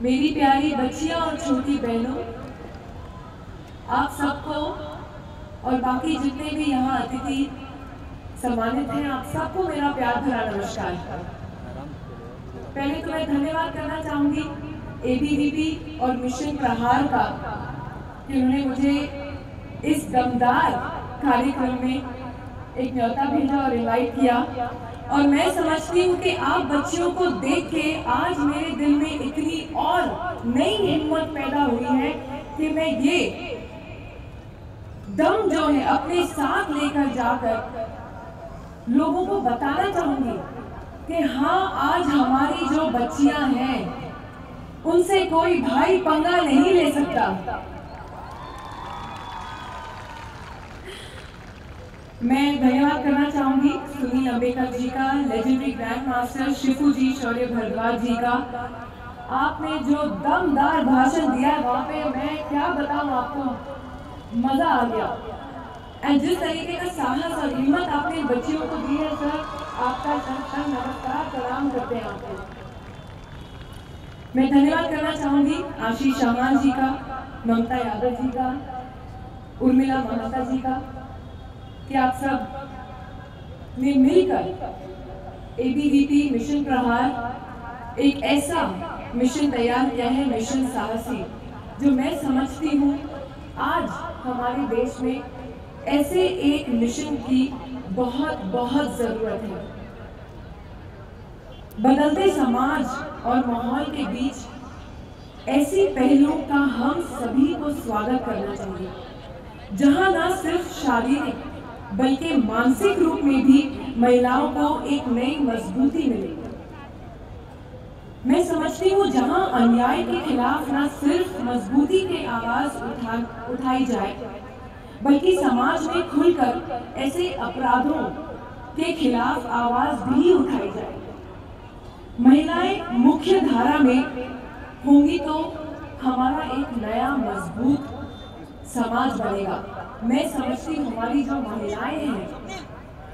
मेरी प्यारी बच्चियां और छोटी बहनों, आप सबको और बाकी जितने भी यहाँ अतिथि सम्मानित हैं, आप सबको मेरा प्यार भरा नमस्कार। पहले तो मैं धन्यवाद करना चाहूंगी एबीवीपी और मिशन प्रहार का कि उन्होंने मुझे इस दमदार कार्यक्रम में एक न्योता भेजा और इनवाइट किया। और मैं समझती हूँ कि आप बच्चियों को देख के आज मेरे दिल में इतनी और नई हिम्मत पैदा हुई है कि मैं ये दम जो है अपने साथ लेकर जाकर लोगों को बताना चाहूंगी कि हाँ, आज हमारी जो बच्चियां हैं उनसे कोई भाई पंगा नहीं ले सकता। मैं धन्यवाद करना चाहूंगी सुनील अंबेकर जी का, लेजेंडरी ग्रैंड मास्टर शिफू जी, शौर्य भारद्वाज जी का। आपने जो दमदार भाषण दिया वहां पे, मैं क्या बताऊं आपको, मजा आ गया। एंड जिस तरीके का साहस और हिम्मत आपने बच्चियों को दी है सर, आपका नमस्कार प्रणाम करते हैं आपको। मैं धन्यवाद करना चाहूंगी आशीष चौहान जी का, ममता यादव जी का, उर्मिला महता जी का, कि आप सब ने मिलकर एबीवीपी मिशन प्रहार एक ऐसा मिशन तैयार किया है, मिशन साहसी, जो मैं समझती हूँ आज हमारे देश में ऐसे एक मिशन की बहुत बहुत जरूरत है। बदलते समाज और माहौल के बीच ऐसी पहलों का हम सभी को स्वागत करना चाहिए, जहां न सिर्फ शारीरिक बल्कि मानसिक रूप में भी महिलाओं को एक नई मजबूती मिलेगी। मैं समझती हूँ जहां अन्याय के खिलाफ न सिर्फ मजबूती की आवाज उठाई जाए, बल्कि समाज में खुलकर ऐसे अपराधों के खिलाफ आवाज भी उठाई जाए। महिलाएं मुख्य धारा में होंगी तो हमारा एक नया मजबूत समाज बनेगा। मैं समझती हूँ हमारी जो महिलाएं हैं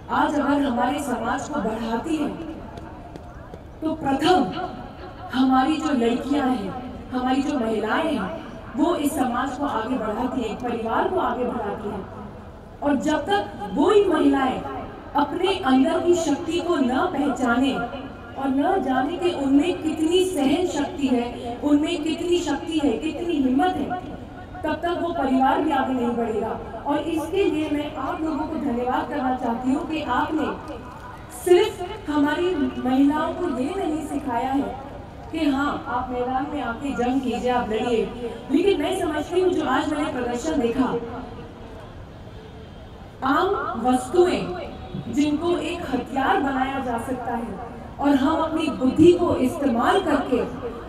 आज अगर हमारे समाज को बढ़ाती हैं, तो प्रथम हमारी जो लड़कियां हैं, हमारी जो महिलाएं हैं, वो इस समाज को आगे बढ़ाती हैं, परिवार को आगे बढ़ाती हैं। और जब तक वो ही महिलाएं अपने अंदर की शक्ति को न पहचाने और न जाने कि उनमें कितनी सहन शक्ति है, उनमें कितनी शक्ति है, कितनी हिम्मत है, तब तक वो परिवार भी आगे नहीं बढ़ेगा। और इसके लिए मैं आप लोगों को धन्यवाद करना चाहती हूँ कि आपने सिर्फ हमारी महिलाओं को ये नहीं सिखाया है कि हाँ, आप मैदान में आके जंग कीजिए, आप लड़िए, लेकिन मैं समझती हूँ जो आज मैंने प्रदर्शन देखा, आम वस्तुएं जिनको एक हथियार बनाया जा सकता है और हम अपनी बुद्धि को इस्तेमाल करके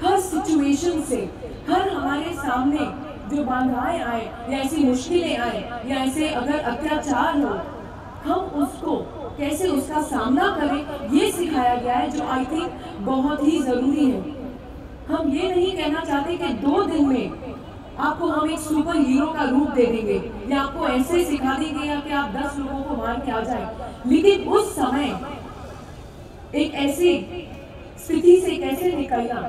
हर सिचुएशन से, हर हमारे सामने जो बाधाएं आए या ऐसी मुश्किलें आए या ऐसे अगर अत्याचार हो, हम उसको कैसे उसका सामना करें, ये सिखाया गया है, जो आई थिंक बहुत ही जरूरी है। हम ये नहीं कहना चाहते कि 2 दिन में आपको हम एक सुपर हीरो का रूप दे देंगे या आपको ऐसे सिखा देंगे या कि आप 10 लोगों को मार के आ जाए, लेकिन उस समय एक ऐसी स्थिति से कैसे निकलना,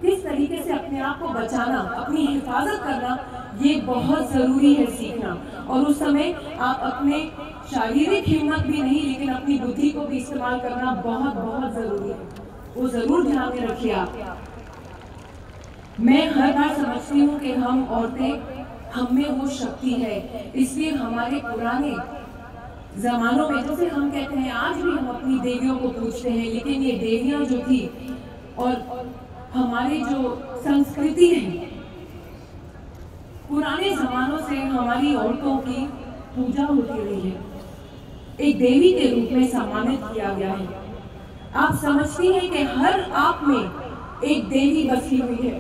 किस तरीके से अपने आप को बचाना, अपनी हिफाजत करना, ये बहुत जरूरी है सीखना। और उस समय आप अपने शारीरिक हिम्मत भी नहीं, लेकिन अपनी बुद्धि को भी इस्तेमाल करना बहुत बहुत जरूरी है, वो जरूर ध्यान में रखिए आप। मैं हर बार समझती हूँ कि हम औरतें, हम में वो शक्ति है, इसलिए हमारे पुराने जमानों में, जैसे हम कहते हैं आज भी हम अपनी देवियों को पूछते हैं, लेकिन ये देवियां जो थी और हमारी जो संस्कृति है, पुराने जमानों से हमारी औरतों की पूजा होती रही है, एक देवी के रूप में सम्मानित किया गया है। आप समझती हैं कि हर आप में एक देवी बसी हुई है,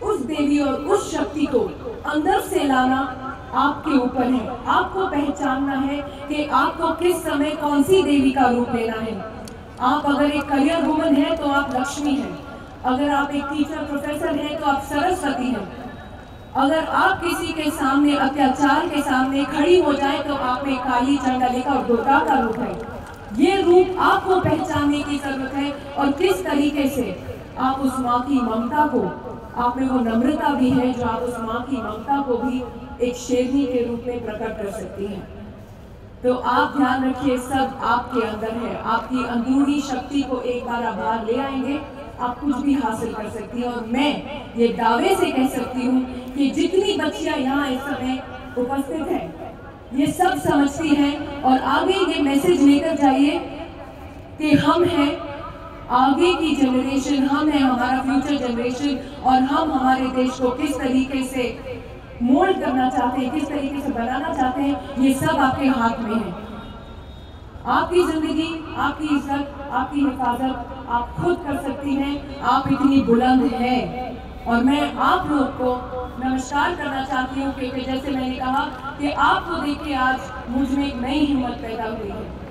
उस देवी और उस शक्ति को अंदर से लाना आपके ऊपर है। आपको पहचानना है कि आपको किस समय कौन सी देवी का रूप लेना है। आप अगर एक करियर वुमन है तो आप लक्ष्मी हैं, अगर आप एक टीचर प्रोफेसर हैं तो आप सरस्वती हैं, अगर आप किसी के सामने अत्याचार के सामने खड़ी हो जाए तो आप में काली, चंडालिका और दुर्गा का रूप है। ये रूप आपको पहचानने की जरूरत है और किस तरीके से आप उस माँ की ममता को आप में वो नम्रता भी है जो आप उस माँ की ममता को भी एक शेरनी के रूप में प्रकट कर सकती हैं। तो आप ध्यान रखिए, सब आपके अंदर है। आपकी अंदरूनी शक्ति को एक बार आप बाहर ले आएंगे, आप कुछ भी हासिल कर सकती हैं। और मैं ये दावे से कह सकती हूँ कि जितनी बच्चियाँ यहाँ इस समय उपस्थित हैं, ये सब समझती हैं और आगे ये मैसेज लेकर जाइए कि हम हैं आगे की जनरेशन, हम हैं हमारा फ्यूचर जनरेशन, और हम हमारे देश को किस तरीके से मोल्ड करना चाहते हैं, किस तरीके से बनाना चाहते हैं, ये सब आपके हाथ में है। आपकी जिंदगी, आपकी इज्जत, आपकी हिफाजत आप खुद कर सकती हैं। आप इतनी बुलंद हैं और मैं आप लोग को नमस्कार करना चाहती हूँ, क्योंकि जैसे मैंने कहा कि आपको देख के आज मुझ में एक नई हिम्मत पैदा हुई है।